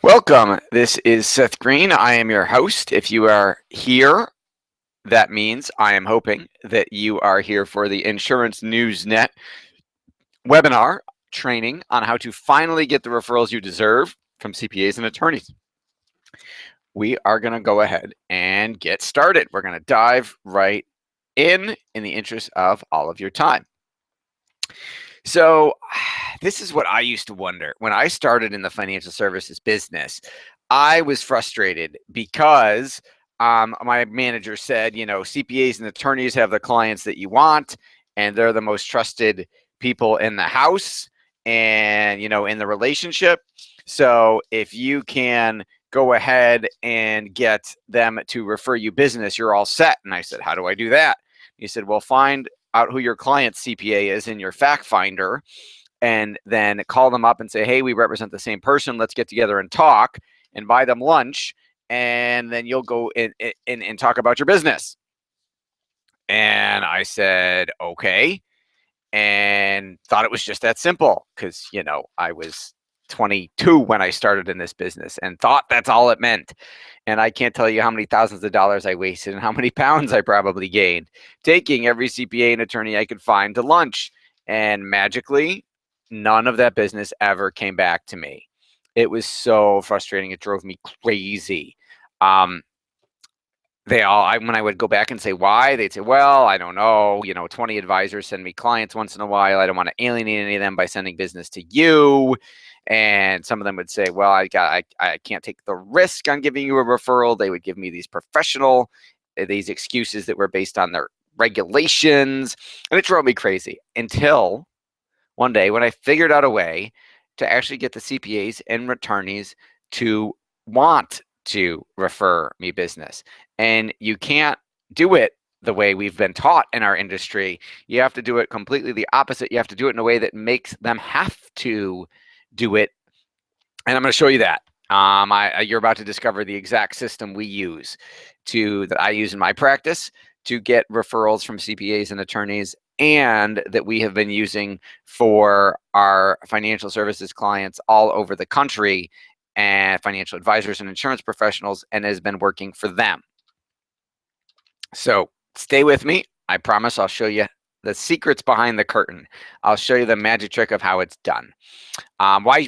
Welcome. This is Seth Green. I am your host. If you are here, that means I am hoping that you are here for the Insurance News Net webinar training on how to finally get the referrals you deserve from CPAs and attorneys. We are going to go ahead and get started. We're going to dive right in the interest of all of your time. So, this is what I used to wonder. When I started in the financial services business, I was frustrated because my manager said, CPAs and attorneys have the clients that you want, and they're the most trusted people in the house and, in the relationship. So, if you can go ahead and get them to refer you business, you're all set. And I said, how do I do that? He said, well, find out who your client's CPA is in your fact finder, and then call them up and say, hey, we represent the same person. Let's get together and talk and buy them lunch. And then you'll go in and talk about your business. And I said, okay. And thought it was just that simple because, I was 22 when I started in this business and thought that's all it meant. And I can't tell you how many thousands of dollars I wasted and how many pounds I probably gained taking every CPA and attorney I could find to lunch. And magically, none of that business ever came back to me. It was so frustrating. It drove me crazy. When I would go back and say why, they'd say, well, I don't know, 20 advisors send me clients once in a while. I don't want to alienate any of them by sending business to you. And some of them would say, well, I can't take the risk on giving you a referral. They would give me these these excuses that were based on their regulations. And it drove me crazy until one day when I figured out a way to actually get the CPAs and attorneys to want to refer me business. And you can't do it the way we've been taught in our industry. You have to do it completely the opposite. You have to do it in a way that makes them have to do it. And I'm going to show you that. You're about to discover the exact system that I use in my practice to get referrals from CPAs and attorneys, and that we have been using for our financial services clients all over the country and financial advisors and insurance professionals, and has been working for them. So stay with me. I promise I'll show you the secrets behind the curtain. I'll show you the magic trick of how it's done. Why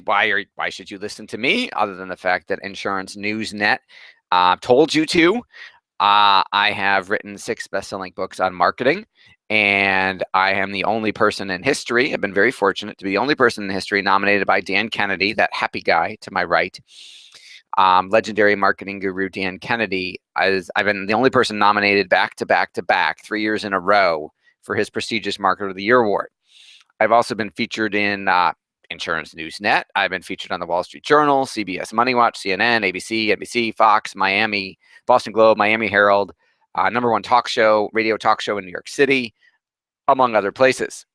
should you listen to me other than the fact that Insurance News Net told you to? I have written 6 best-selling books on marketing, and I am the only person in history. I've been very fortunate to be the only person in history nominated by Dan Kennedy, that happy guy to my right. Legendary marketing guru Dan Kennedy. I've been the only person nominated back to back to back 3 years in a row for his prestigious Marketer of the Year award. I've also been featured in Insurance News Net. I've been featured on the Wall Street Journal, CBS Money Watch, CNN, ABC, NBC, Fox, Miami, Boston Globe, Miami Herald, #1 radio talk show in New York City, among other places.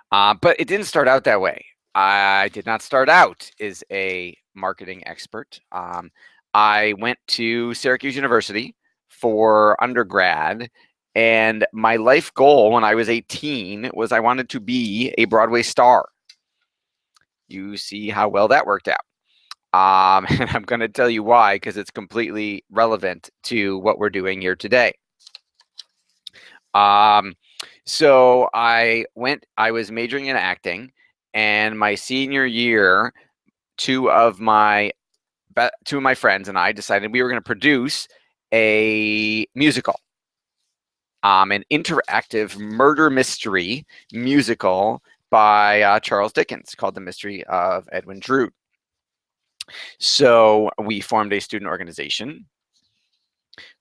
But it didn't start out that way. I did not start out as a marketing expert. I went to Syracuse University for undergrad, and my life goal when I was 18 was I wanted to be a Broadway star. You see how well that worked out. And I'm going to tell you why, because it's completely relevant to what we're doing here today. So I was majoring in acting, and my senior year, two of my friends and I decided we were going to produce a musical, an interactive murder mystery musical by Charles Dickens called The Mystery of Edwin Drood. So we formed a student organization.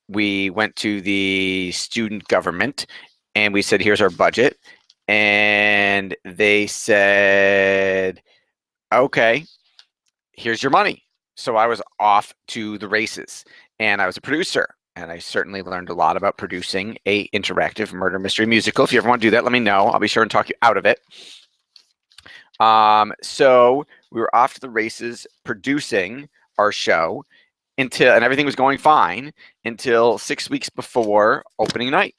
We went to the student government and we said, here's our budget. And they said, okay, here's your money. So I was off to the races, and I was a producer, and I certainly learned a lot about producing a interactive murder mystery musical. If you ever want to do that, let me know. I'll be sure and talk you out of it. So we were off to the races producing our show and everything was going fine until 6 weeks before opening night.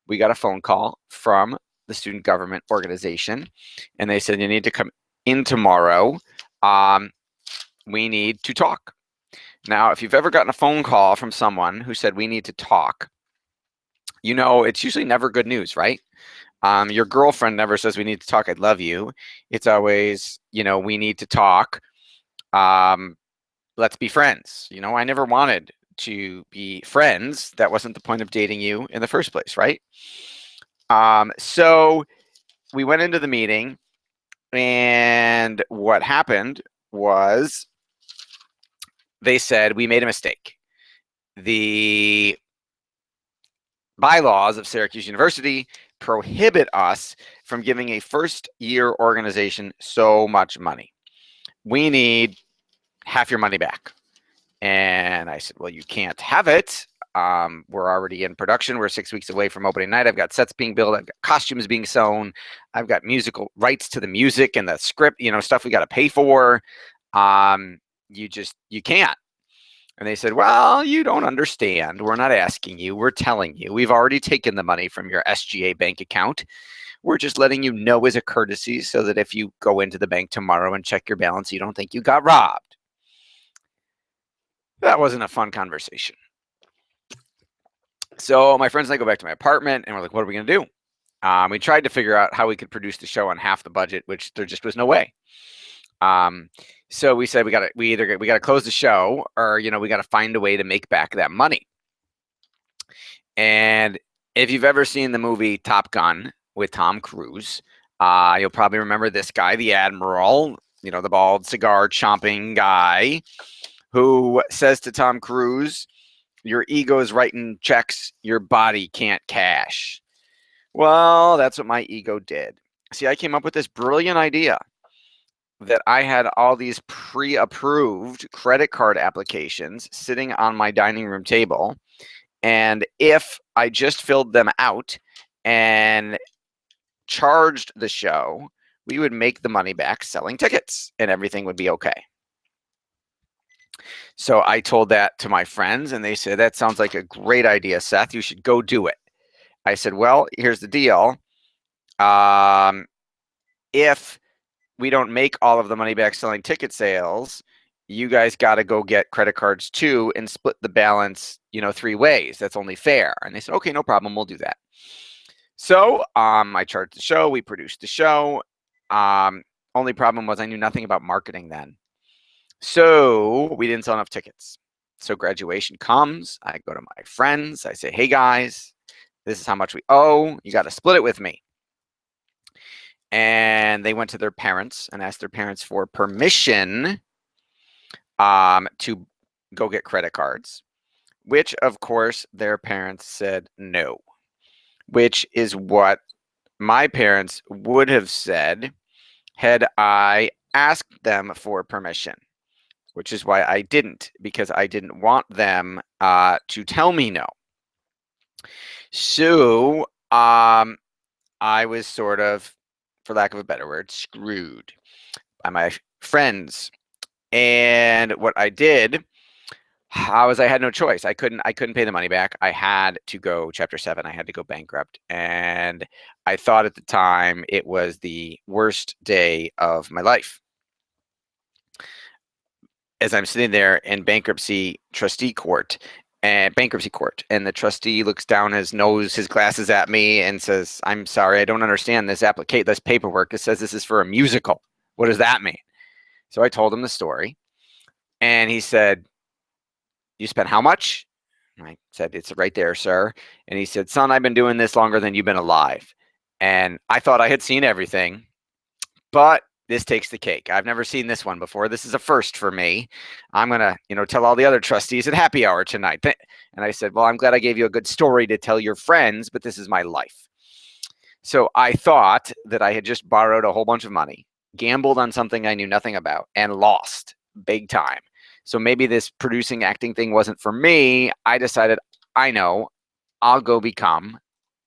We got a phone call from the student government organization, and they said, you need to come in tomorrow. we need to talk. Now, if you've ever gotten a phone call from someone who said, we need to talk, you know, it's usually never good news, right? Your girlfriend never says, we need to talk, I love you. It's always, you know, we need to talk. Let's be friends. You know, I never wanted to be friends. That wasn't the point of dating you in the first place, right? So we went into the meeting, and what happened was they said, we made a mistake. The bylaws of Syracuse University prohibit us from giving a first-year organization so much money. We need half your money back. And I said, well, you can't have it. We're already in production. We're 6 weeks away from opening night. I've got sets being built. I've got costumes being sewn. I've got musical rights to the music and the script, you know, stuff we got to pay for. You can't. And they said, well, you don't understand. We're not asking you. We're telling you. We've already taken the money from your SGA bank account. We're just letting you know as a courtesy so that if you go into the bank tomorrow and check your balance, you don't think you got robbed. That wasn't a fun conversation. So my friends and I go back to my apartment, and we're like, what are we going to do? We tried to figure out how we could produce the show on half the budget, which there just was no way. So we said we got to close the show, or you know, we got to find a way to make back that money. And if you've ever seen the movie Top Gun with Tom Cruise, you'll probably remember this guy, the Admiral, you know, the bald cigar chomping guy, who says to Tom Cruise, your ego is writing checks your body can't cash. Well, that's what my ego did. See, I came up with this brilliant idea that I had all these pre-approved credit card applications sitting on my dining room table. And if I just filled them out and charged the show, we would make the money back selling tickets and everything would be okay. So I told that to my friends, and they said, that sounds like a great idea, Seth. You should go do it. I said, well, here's the deal. If we don't make all of the money back selling ticket sales, you guys got to go get credit cards too and split the balance, you know, 3 ways. That's only fair. And they said, okay, no problem. We'll do that. So I charged the show. We produced the show. Only problem was I knew nothing about marketing then. So we didn't sell enough tickets. So graduation comes. I go to my friends. I say, hey, guys, this is how much we owe. You got to split it with me. And they went to their parents and asked their parents for permission to go get credit cards, which, of course, their parents said no, which is what my parents would have said had I asked them for permission, which is why I didn't, because I didn't want them to tell me no. So I was sort of, for lack of a better word, screwed by my friends. And what I did was I had no choice. I couldn't pay the money back. I had to go Chapter 7. I had to go bankrupt. And I thought at the time it was the worst day of my life. As I'm sitting there in bankruptcy court, and the trustee looks down his nose, his glasses at me and says, I'm sorry, I don't understand this paperwork. It says this is for a musical. What does that mean? So I told him the story, and he said, you spent how much? And I said, it's right there, sir. And he said, son, I've been doing this longer than you've been alive. And I thought I had seen everything, but this takes the cake. I've never seen this one before. This is a first for me. I'm going to, tell all the other trustees at happy hour tonight. And I said, well, I'm glad I gave you a good story to tell your friends, but this is my life. So I thought that I had just borrowed a whole bunch of money, gambled on something I knew nothing about, and lost big time. So maybe this producing acting thing wasn't for me. I decided, I know, I'll go become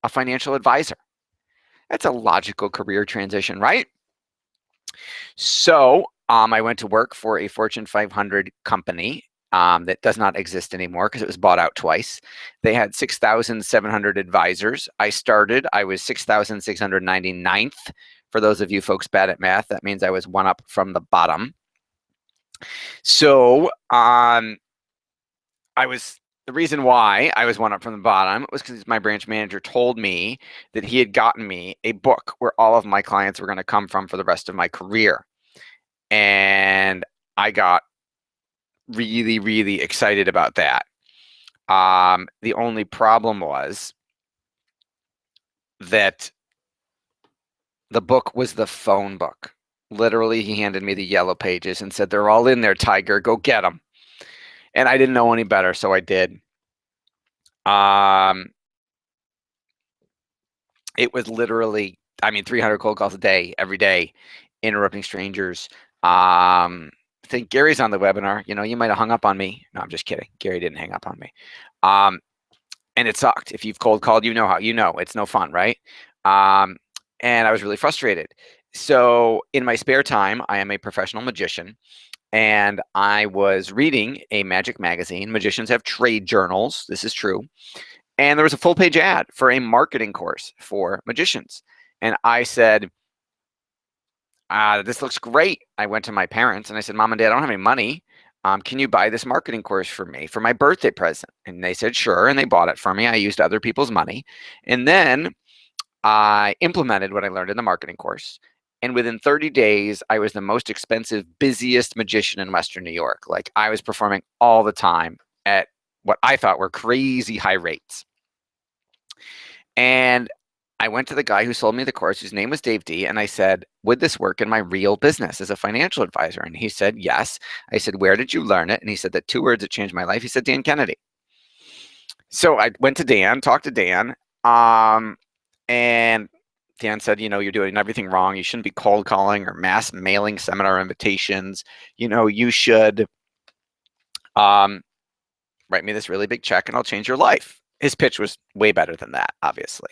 a financial advisor. That's a logical career transition, right? So I went to work for a Fortune 500 company that does not exist anymore because it was bought out twice. They had 6,700 advisors. I was 6,699th. For those of you folks bad at math, that means I was one up from the bottom. So the reason why I was one up from the bottom was because my branch manager told me that he had gotten me a book where all of my clients were going to come from for the rest of my career. And I got really, really excited about that. The only problem was that the book was the phone book. Literally, he handed me the yellow pages and said, "They're all in there, Tiger. Go get them." And I didn't know any better, so I did. Um, it was literally, I mean, 300 cold calls a day, every day, interrupting strangers. I think Gary's on the webinar. You know, you might have hung up on me. No, I'm just kidding. Gary didn't hang up on me. Um, and it sucked. If you've cold called, you know how, it's no fun, right? Um, and I was really frustrated. So in my spare time, I am a professional magician, and I was reading a magic magazine. Magicians have trade journals. This is true. And there was a full page ad for a marketing course for magicians. And I said, this looks great. I went to my parents and I said, Mom and Dad, I don't have any money. Can you buy this marketing course for me for my birthday present? And they said, sure. And they bought it for me. I used other people's money. And then I implemented what I learned in the marketing course. And within 30 days, I was the most expensive, busiest magician in Western New York. Like, I was performing all the time at what I thought were crazy high rates. And I went to the guy who sold me the course, whose name was Dave D. And I said, would this work in my real business as a financial advisor? And he said, yes. I said, where did you learn it? And he said, the two words that changed my life. He said, Dan Kennedy. So I went to Dan, talked to Dan, and Dan said, you're doing everything wrong. You shouldn't be cold calling or mass mailing seminar invitations. You should write me this really big check and I'll change your life. His pitch was way better than that, obviously.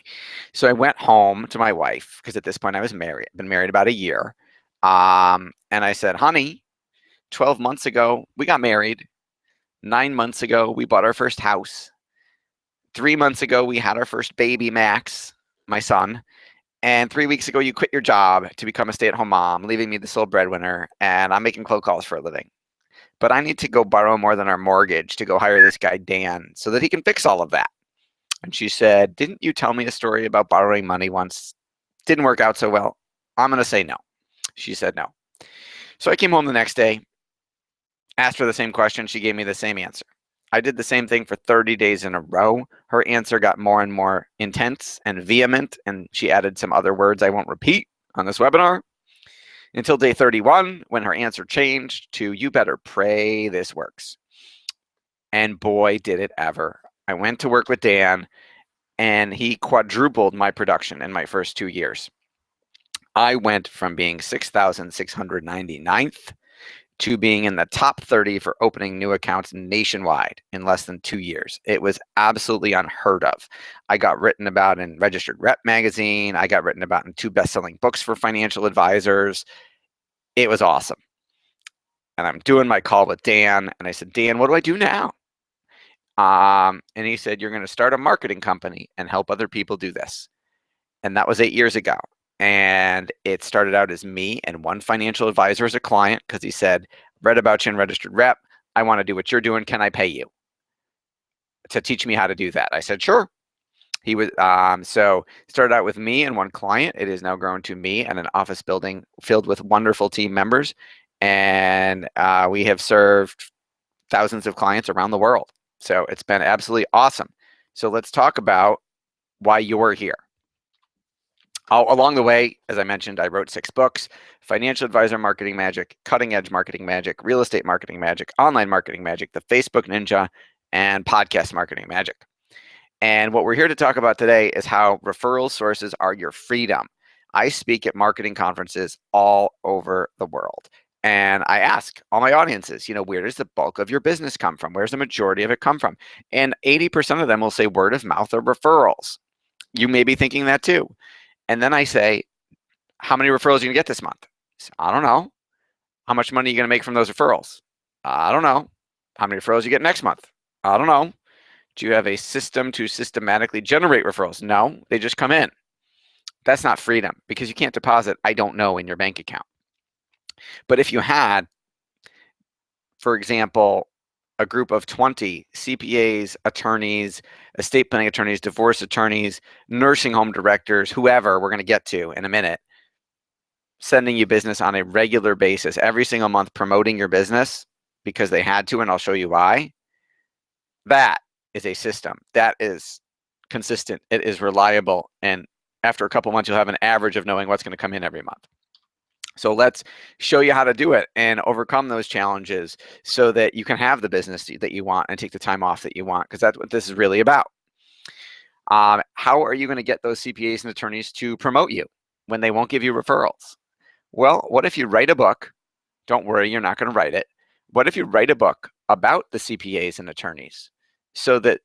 So I went home to my wife, because at this point I was married, been married about a year. And I said, honey, 12 months ago, we got married. 9 months ago, we bought our first house. 3 months ago, we had our first baby, Max, my son. And 3 weeks ago, you quit your job to become a stay-at-home mom, leaving me the sole breadwinner, and I'm making cold calls for a living. But I need to go borrow more than our mortgage to go hire this guy, Dan, so that he can fix all of that. And she said, didn't you tell me a story about borrowing money once? Didn't work out so well. I'm going to say no. She said no. So I came home the next day, asked her the same question. She gave me the same answer. I did the same thing for 30 days in a row. Her answer got more and more intense and vehement, and she added some other words I won't repeat on this webinar until day 31, when her answer changed to, you better pray this works. And boy, did it ever. I went to work with Dan, and he quadrupled my production in my first 2 years. I went from being 6,699th to being in the top 30 for opening new accounts nationwide in less than 2 years. It was absolutely unheard of. I got written about in Registered Rep magazine. I got written about in 2 best-selling books for financial advisors. It was awesome. And I'm doing my call with Dan, and I said, Dan, what do I do now? And he said, you're going to start a marketing company and help other people do this. And that was 8 years ago. And it started out as me and one financial advisor as a client, because he said, read about you in Registered Rep. I want to do what you're doing. Can I pay you to teach me how to do that? I said, sure. He was so started out with me and one client. It has now grown to me and an office building filled with wonderful team members. And we have served thousands of clients around the world. So it's been absolutely awesome. So let's talk about why you're here. Along the way, as I mentioned, I wrote 6 books: Financial Advisor Marketing Magic, Cutting Edge Marketing Magic, Real Estate Marketing Magic, Online Marketing Magic, The Facebook Ninja, and Podcast Marketing Magic. And what we're here to talk about today is how referral sources are your freedom. I speak at marketing conferences all over the world. And I ask all my audiences, where does the bulk of your business come from? Where's the majority of it come from? And 80% of them will say word of mouth or referrals. You may be thinking that too. And then I say, how many referrals are you going to get this month? So, I don't know. How much money are you going to make from those referrals? I don't know. How many referrals you get next month? I don't know. Do you have a system to systematically generate referrals? No, they just come in. That's not freedom, because you can't deposit I don't know in your bank account. But if you had, for example, a group of 20 CPAs, attorneys, estate planning attorneys, divorce attorneys, nursing home directors, whoever we're going to get to in a minute, sending you business on a regular basis, every single month, promoting your business because they had to, and I'll show you why. That is a system. That is consistent. It is reliable. And after a couple months, you'll have an average of knowing what's going to come in every month. So let's show you how to do it and overcome those challenges so that you can have the business that you want and take the time off that you want, because that's what this is really about. How are you going to get those CPAs and attorneys to promote you when they won't give you referrals? Well, what if you write a book? Don't worry, you're not going to write it. What if you write a book about the CPAs and attorneys so that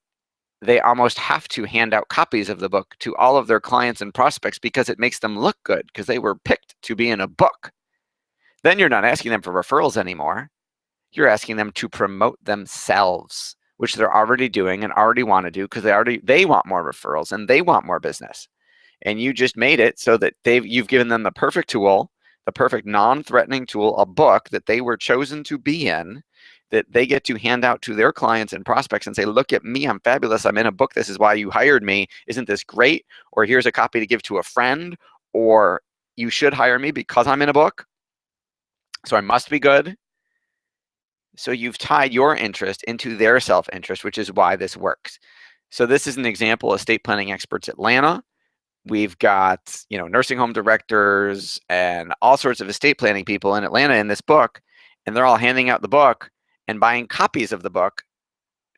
they almost have to hand out copies of the book to all of their clients and prospects because it makes them look good because they were picked to be in a book? Then you're not asking them for referrals anymore. You're asking them to promote themselves, which they're already doing and already want to do because they want more referrals and they want more business. And you just made it so that you've given them the perfect tool, the perfect non-threatening tool, a book that they were chosen to be in, that they get to hand out to their clients and prospects and say, look at me, I'm fabulous, I'm in a book, this is why you hired me, isn't this great? Or here's a copy to give to a friend, or you should hire me because I'm in a book, so I must be good. So you've tied your interest into their self-interest, which is why this works. So this is an example of Estate Planning Experts Atlanta. We've got, nursing home directors and all sorts of estate planning people in Atlanta in this book, and they're all handing out the book and buying copies of the book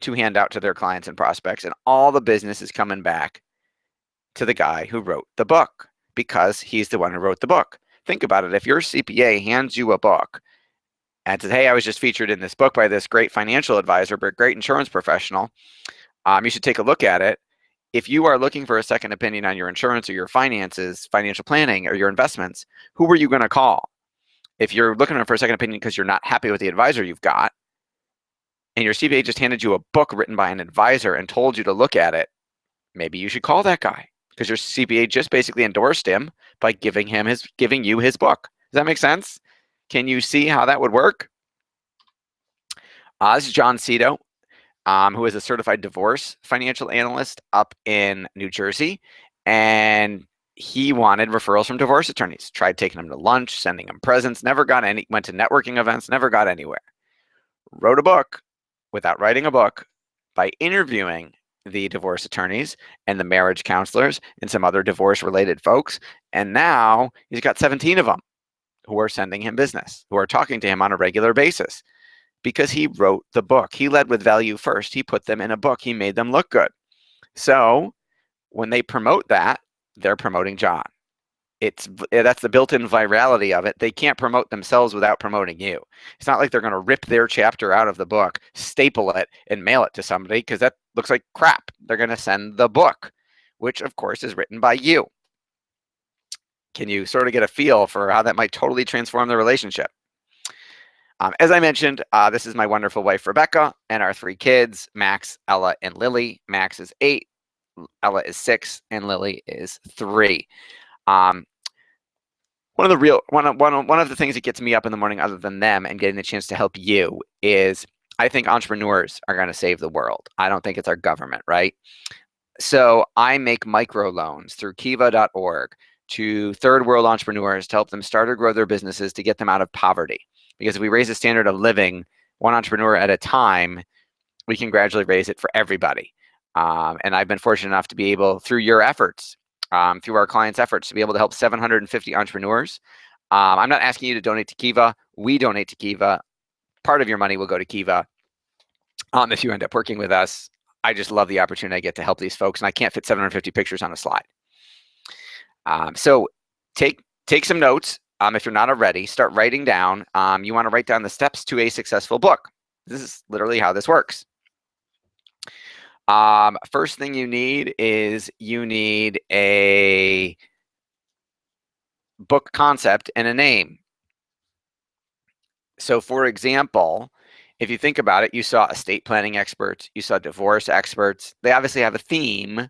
to hand out to their clients and prospects, and all the business is coming back to the guy who wrote the book because he's the one who wrote the book. Think about it. If your CPA hands you a book and says, hey, I was just featured in this book by this great financial advisor, but great insurance professional, you should take a look at it. If you are looking for a second opinion on your insurance or your finances, financial planning, or your investments, who are you going to call? If you're looking for a second opinion because you're not happy with the advisor you've got, and your CPA just handed you a book written by an advisor and told you to look at it, maybe you should call that guy because your CPA just basically endorsed him by giving you his book. Does that make sense? Can you see how that would work? This is John Cito, who is a certified divorce financial analyst up in New Jersey. And he wanted referrals from divorce attorneys. Tried taking them to lunch, sending them presents, never got any, went to networking events, never got anywhere. Wrote a book without writing a book by interviewing the divorce attorneys and the marriage counselors and some other divorce-related folks. And now he's got 17 of them who are sending him business, who are talking to him on a regular basis because he wrote the book. He led with value first. He put them in a book. He made them look good. So when they promote that, they're promoting John. That's the built-in virality of it. They can't promote themselves without promoting you. It's not like they're going to rip their chapter out of the book, staple it, and mail it to somebody because that looks like crap. They're going to send the book, which of course is written by you. Can you sort of get a feel for how that might totally transform the relationship? As I mentioned, this is my wonderful wife, Rebecca, and our 3 kids, Max, Ella, and Lily. Max is 8, Ella is 6, and Lily is 3. One of the things that gets me up in the morning, other than them and getting the chance to help you, is I think entrepreneurs are going to save the world. I don't think it's our government, right? So I make microloans through kiva.org to third world entrepreneurs to help them start or grow their businesses to get them out of poverty. Because if we raise the standard of living one entrepreneur at a time, we can gradually raise it for everybody. And I've been fortunate enough to be able, through your efforts, through our clients' efforts, to be able to help 750 entrepreneurs. I'm not asking you to donate to Kiva. We donate to Kiva. Part of your money will go to Kiva if you end up working with us. I just love the opportunity I get to help these folks, and I can't fit 750 pictures on a slide. So take some notes. If you're not already, start writing down. You want to write down the steps to a successful book. This is literally how this works. First thing you need is you need a book concept and a name. So for example, if you think about it, you saw estate planning experts, you saw divorce experts. They obviously have a theme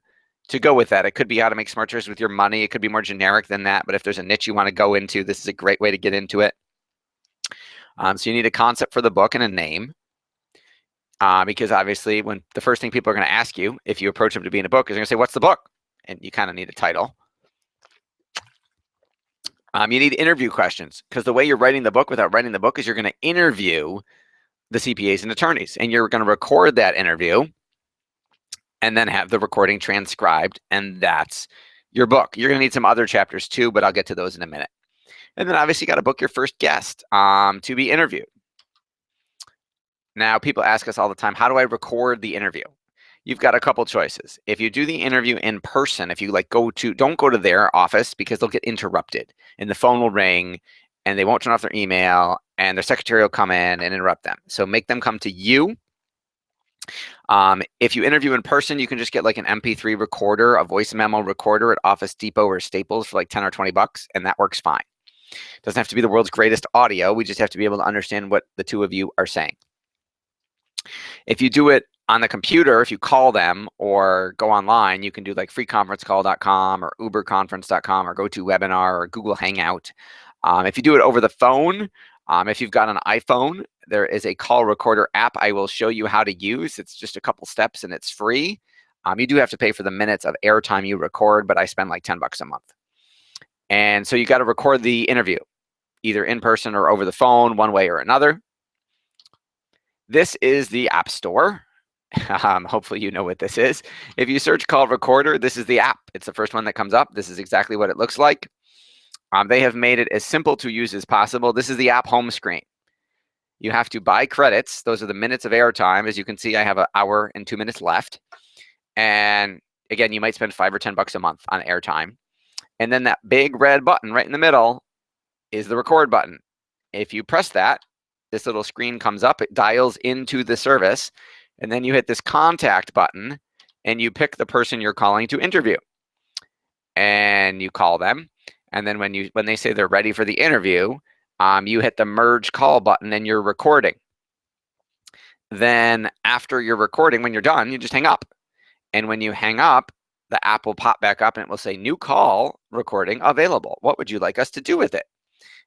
to go with that. It could be how to make smart choices with your money. It could be more generic than that. But if there's a niche you want to go into, this is a great way to get into it. So you need a concept for the book and a name. Because obviously when the first thing people are going to ask you if you approach them to be in a book is they're going to say, what's the book? And you kind of need a title. You need interview questions, because the way you're writing the book without writing the book is you're going to interview the CPAs and attorneys, and you're going to record that interview and then have the recording transcribed, and that's your book. You're going to need some other chapters too, but I'll get to those in a minute. And then obviously you got to book your first guest to be interviewed. Now, people ask us all the time, how do I record the interview? You've got a couple choices. If you do the interview in person, if you don't go to their office, because they'll get interrupted and the phone will ring and they won't turn off their email and their secretary will come in and interrupt them. So make them come to you. If you interview in person, you can just get like an MP3 recorder, a voice memo recorder at Office Depot or Staples for like 10 or 20 bucks, and that works fine. It doesn't have to be the world's greatest audio. We just have to be able to understand what the two of you are saying. If you do it on the computer, if you call them or go online, you can do like freeconferencecall.com or uberconference.com or GoToWebinar or Google Hangout. If you do it over the phone, if you've got an iPhone, there is a call recorder app I will show you how to use. It's just a couple steps and it's free. You do have to pay for the minutes of airtime you record, but I spend like 10 bucks a month. And so you got to record the interview, either in person or over the phone, one way or another. This is the App Store. Hopefully you know what this is. If you search Call Recorder, this is the app. It's the first one that comes up. This is exactly what it looks like. They have made it as simple to use as possible. This is the app home screen. You have to buy credits. Those are the minutes of airtime. As you can see, I have an hour and 2 minutes left. And again, you might spend $5 or $10 a month on airtime. And then that big red button right in the middle is the record button. If you press that, this little screen comes up. It dials into the service. And then you hit this contact button and you pick the person you're calling to interview. And you call them. And then when they say they're ready for the interview, you hit the merge call button and you're recording. Then after you're recording, when you're done, you just hang up. And when you hang up, the app will pop back up and it will say new call recording available. What would you like us to do with it?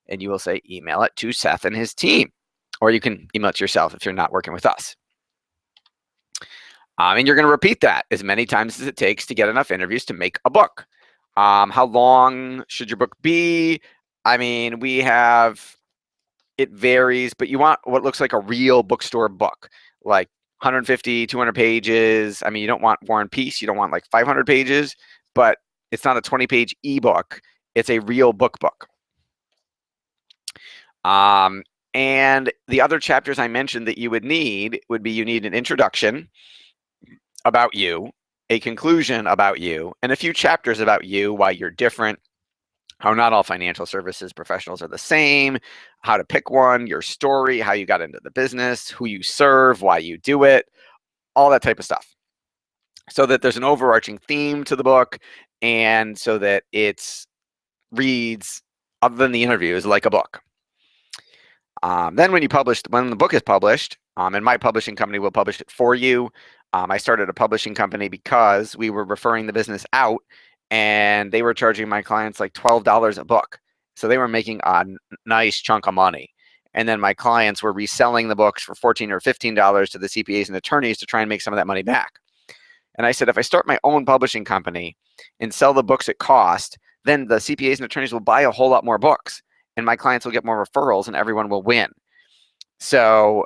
And you will say email it to Seth and his team. Or you can email it to yourself if you're not working with us. And you're going to repeat that as many times as it takes to get enough interviews to make a book. How long should your book be? I mean, it varies, but you want what looks like a real bookstore book, like 150, 200 pages. I mean, you don't want War and Peace. You don't want like 500 pages, but it's not a 20-page ebook. It's a real book. And the other chapters I mentioned that you would need would be, you need an introduction about you, a conclusion about you, and a few chapters about you, why you're different, how not all financial services professionals are the same, how to pick one, your story, how you got into the business, who you serve, why you do it, all that type of stuff. So that there's an overarching theme to the book, and so that it reads, other than the interviews, like a book. Then when the book is published, and my publishing company will publish it for you. I started a publishing company because we were referring the business out and they were charging my clients like $12 a book. So they were making a nice chunk of money. And then my clients were reselling the books for $14 or $15 to the CPAs and attorneys to try and make some of that money back. And I said, if I start my own publishing company and sell the books at cost, then the CPAs and attorneys will buy a whole lot more books and my clients will get more referrals and everyone will win. So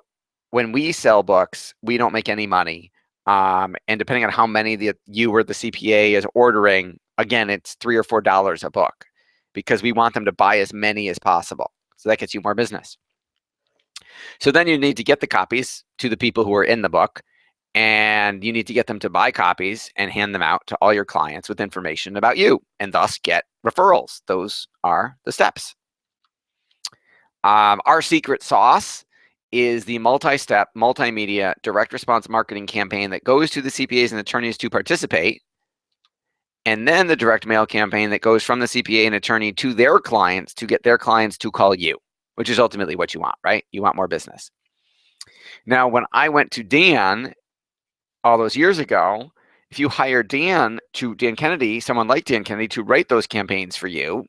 when we sell books, we don't make any money. And depending on how many you or the CPA is ordering, again, it's $3 or $4 a book because we want them to buy as many as possible. So that gets you more business. So then you need to get the copies to the people who are in the book, and you need to get them to buy copies and hand them out to all your clients with information about you, and thus get referrals. Those are the steps. Our secret sauce is the multi-step, multimedia, direct response marketing campaign that goes to the CPAs and attorneys to participate, and then the direct mail campaign that goes from the CPA and attorney to their clients to get their clients to call you, which is ultimately what you want, right? You want more business. Now, when I went to Dan all those years ago, if you hire Dan Kennedy, someone like Dan Kennedy, to write those campaigns for you,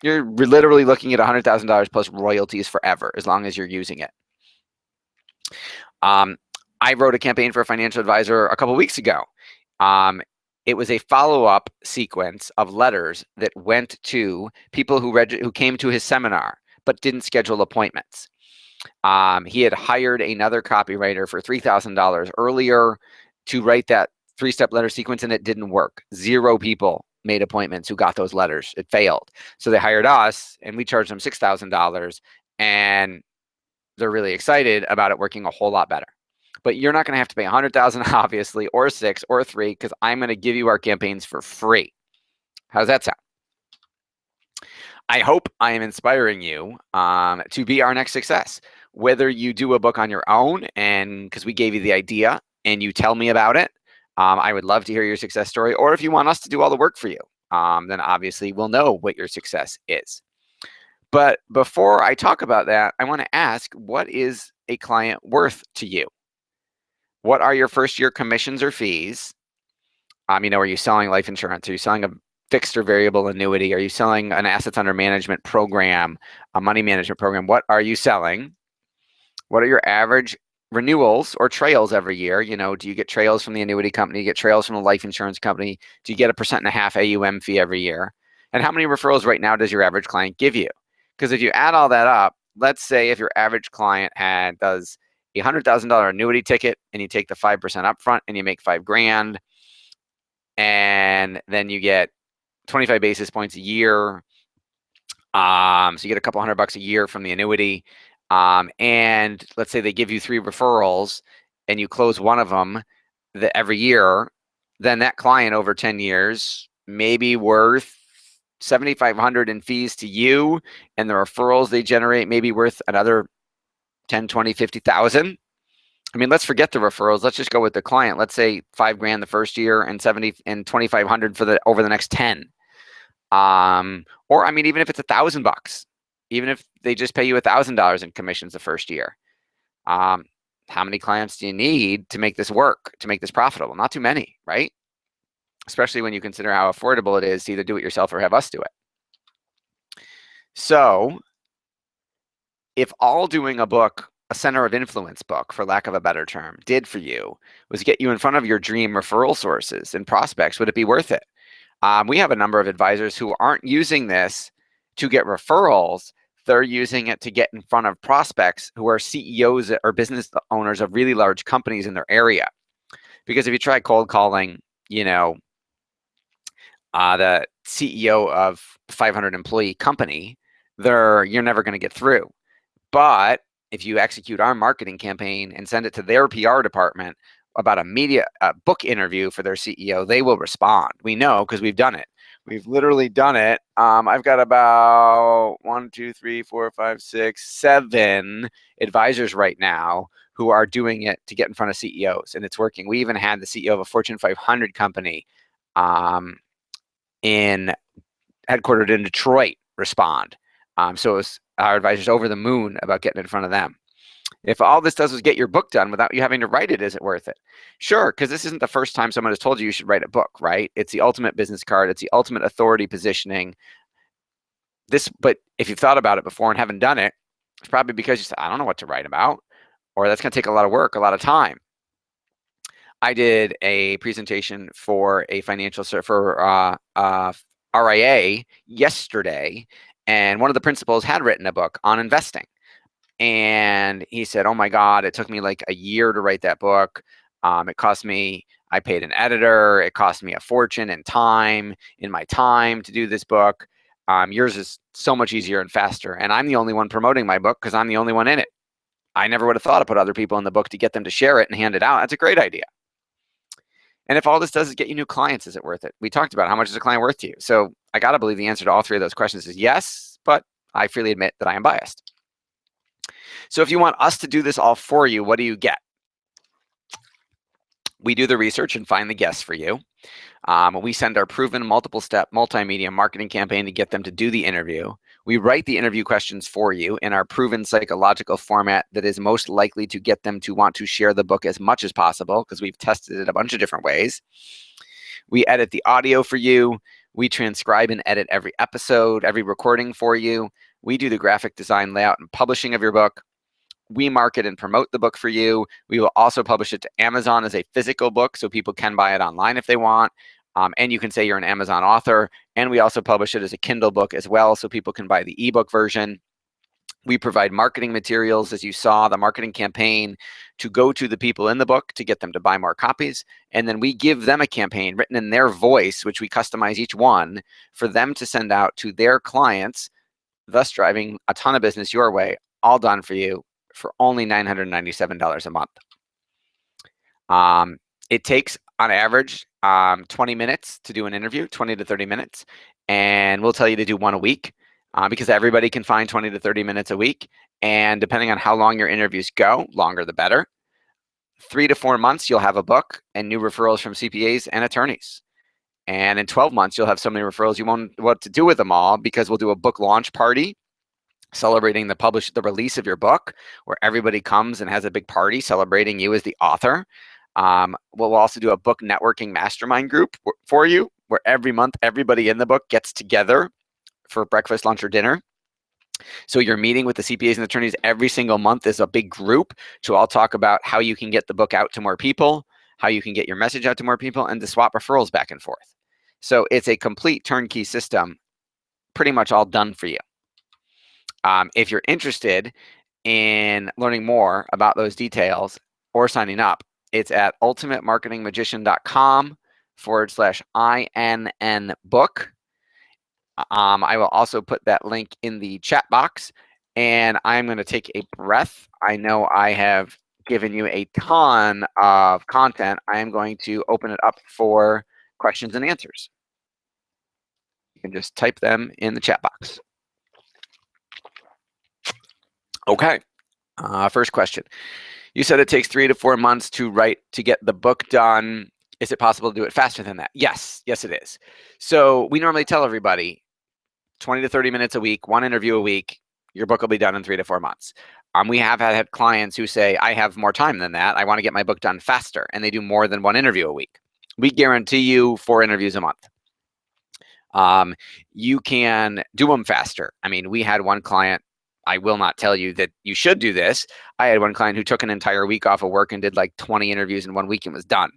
You're literally looking at $100,000 plus royalties forever, as long as you're using it. I wrote a campaign for a financial advisor a couple weeks ago. It was a follow-up sequence of letters that went to people who came to his seminar but didn't schedule appointments. He had hired another copywriter for $3,000 earlier to write that three-step letter sequence, and it didn't work. 0 people made appointments who got those letters. It failed. So they hired us, and we charged them $6,000, and they're really excited about it working a whole lot better. But you're not going to have to pay $100,000, obviously, or 6 or 3, because I'm going to give you our campaigns for free. How's that sound? I hope I am inspiring you to be our next success. Whether you do a book on your own, and because we gave you the idea and you tell me about it, I would love to hear your success story. Or if you want us to do all the work for you, then obviously we'll know what your success is. But before I talk about that, I want to ask, what is a client worth to you? What are your first year commissions or fees? Are you selling life insurance? Are you selling a fixed or variable annuity? Are you selling an assets under management program, a money management program? What are you selling? What are your average renewals or trails every year? Do you get trails from the annuity company? Do you get trails from the life insurance company? Do you get a 1.5% AUM fee every year? And how many referrals right now does your average client give you? Because if you add all that up, let's say if your average client does a $100,000 annuity ticket and you take the 5% upfront and you make $5,000, and then you get 25 basis points a year. So you get a couple $100 a year from the annuity. And let's say they give you 3 referrals and you close one of them every year, then that client over 10 years may be worth $7,500 in fees to you, and the referrals they generate may be worth another 10, 20, 50,000. Let's forget the referrals. Let's just go with the client. Let's say $5,000 the first year and 2,500 over the next 10. Or even if it's $1,000, even if they just pay you $1,000 in commissions the first year, how many clients do you need to make this work, to make this profitable? Not too many, right? Especially when you consider how affordable it is to either do it yourself or have us do it. So if all doing a center of influence book, for lack of a better term, did for you was get you in front of your dream referral sources and prospects, would it be worth it? We have a number of advisors who aren't using this to get referrals. They're using it to get in front of prospects who are CEOs or business owners of really large companies in their area. Because if you try cold calling, the CEO of a 500 employee company, you're never going to get through. But if you execute our marketing campaign and send it to their PR department about a book interview for their CEO, they will respond. We know because we've done it. We've literally done it. I've got about 1, 2, 3, 4, 5, 6, 7 advisors right now who are doing it to get in front of CEOs, and it's working. We even had the CEO of a Fortune 500 company headquartered in Detroit respond. So it was our advisors over the moon about getting in front of them. If all this does is get your book done without you having to write it, is it worth it? Sure, because this isn't the first time someone has told you should write a book, right? It's the ultimate business card. It's the ultimate authority positioning. But if you've thought about it before and haven't done it, it's probably because you said, I don't know what to write about, or that's going to take a lot of work, a lot of time. I did a presentation for a RIA yesterday, and one of the principals had written a book on investing. And he said, oh my God, it took me like a year to write that book. I paid an editor. It cost me a fortune in my time to do this book. Yours is so much easier and faster. And I'm the only one promoting my book because I'm the only one in it. I never would have thought to put other people in the book to get them to share it and hand it out. That's a great idea. And if all this does is get you new clients, is it worth it? We talked about how much is a client worth to you. So I got to believe the answer to all 3 of those questions is yes, but I freely admit that I am biased. So if you want us to do this all for you, what do you get? We do the research and find the guests for you. We send our proven multiple-step multimedia marketing campaign to get them to do the interview. We write the interview questions for you in our proven psychological format that is most likely to get them to want to share the book as much as possible because we've tested it a bunch of different ways. We edit the audio for you. We transcribe and edit every episode, every recording for you. We do the graphic design, layout, and publishing of your book. We market and promote the book for you. We will also publish it to Amazon as a physical book so people can buy it online if they want. And you can say you're an Amazon author. And we also publish it as a Kindle book as well so people can buy the ebook version. We provide marketing materials, as you saw, the marketing campaign to go to the people in the book to get them to buy more copies. And then we give them a campaign written in their voice, which we customize each one for them to send out to their clients, thus driving a ton of business your way, all done for you for only $997 a month. It takes, on average, 20 minutes to do an interview, 20 to 30 minutes. And we'll tell you to do one a week because everybody can find 20 to 30 minutes a week. And depending on how long your interviews go, longer the better. 3 to 4 months, you'll have a book and new referrals from CPAs and attorneys. And in 12 months, you'll have so many referrals you won't know what to do with them all because we'll do a book launch party celebrating the release of your book, where everybody comes and has a big party celebrating you as the author. We'll also do a book networking mastermind group for you, where every month everybody in the book gets together for breakfast, lunch, or dinner. So you're meeting with the CPAs and attorneys every single month as a big group to all talk about how you can get the book out to more people, how you can get your message out to more people, and to swap referrals back and forth. So it's a complete turnkey system, pretty much all done for you. If you're interested in learning more about those details or signing up, it's at ultimatemarketingmagician.com/INN book. I will also put that link in the chat box, and I'm going to take a breath. I know I have given you a ton of content. I am going to open it up for questions and answers. You can just type them in the chat box. Okay, first question. You said it takes 3 to 4 months to get the book done. Is it possible to do it faster than that? Yes, it is. So we normally tell everybody 20 to 30 minutes a week, one interview a week, your book will be done in 3 to 4 months. We have had clients who say, I have more time than that. I want to get my book done faster. And they do more than one interview a week. We guarantee you 4 interviews a month. You can do them faster. I mean, we had one client, I will not tell you that you should do this. I had one client who took an entire week off of work and did like 20 interviews in 1 week and was done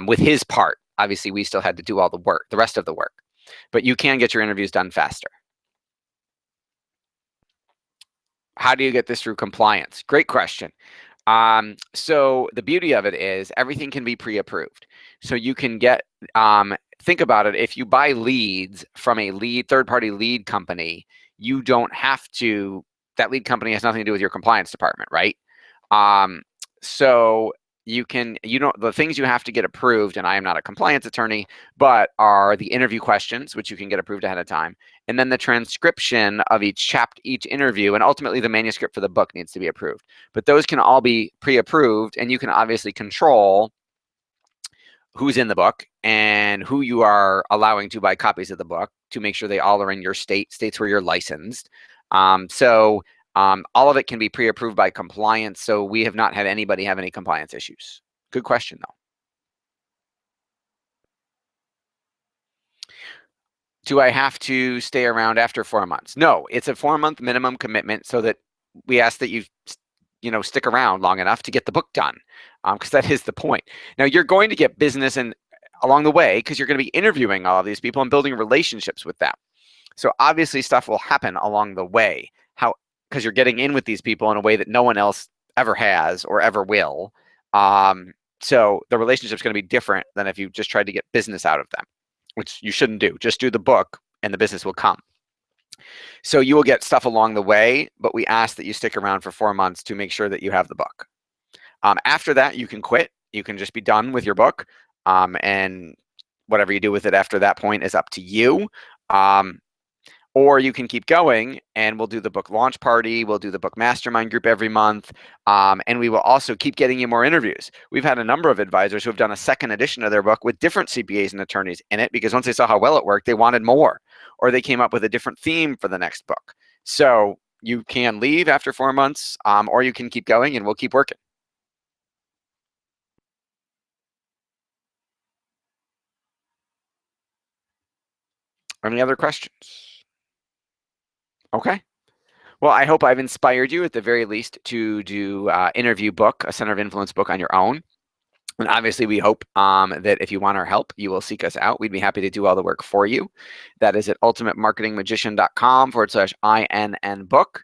with his part. Obviously, we still had to do all the work, the rest of the work. But you can get your interviews done faster. How do you get this through compliance? Great question. So the beauty of it is everything can be pre-approved. So you can get, think about it, if you buy leads from a third-party lead company, you don't have to, that lead company has nothing to do with your compliance department, right? So the things you have to get approved, and I am not a compliance attorney, but are the interview questions, which you can get approved ahead of time, and then the transcription of each interview, and ultimately the manuscript for the book needs to be approved. But those can all be pre-approved, and you can obviously control who's in the book and who you are allowing to buy copies of the book to make sure they all are in your states where you're licensed. All of it can be pre-approved by compliance, so we have not had anybody have any compliance issues. Good question, though. Do I have to stay around after 4 months? No, it's a 4-month minimum commitment so that we ask that you stick around long enough to get the book done, because that is the point. Now, you're going to get business along the way because you're going to be interviewing all of these people and building relationships with them. So obviously stuff will happen along the way, because you're getting in with these people in a way that no one else ever has or ever will. So the relationship's going to be different than if you just tried to get business out of them, which you shouldn't do. Just do the book and the business will come. So you will get stuff along the way, but we ask that you stick around for 4 months to make sure that you have the book. After that, you can quit. You can just be done with your book, and whatever you do with it after that point is up to you. Or you can keep going, and we'll do the book launch party. We'll do the book mastermind group every month, and we will also keep getting you more interviews. We've had a number of advisors who have done a second edition of their book with different CPAs and attorneys in it because once they saw how well it worked, they wanted more, or they came up with a different theme for the next book. So you can leave after 4 months, or you can keep going, and we'll keep working. Any other questions? Okay. Well, I hope I've inspired you at the very least to do interview book, a center of influence book on your own. And obviously, we hope that if you want our help, you will seek us out. We'd be happy to do all the work for you. That is at ultimatemarketingmagician.com/INN book.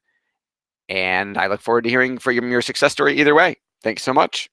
And I look forward to hearing from your success story either way. Thanks so much.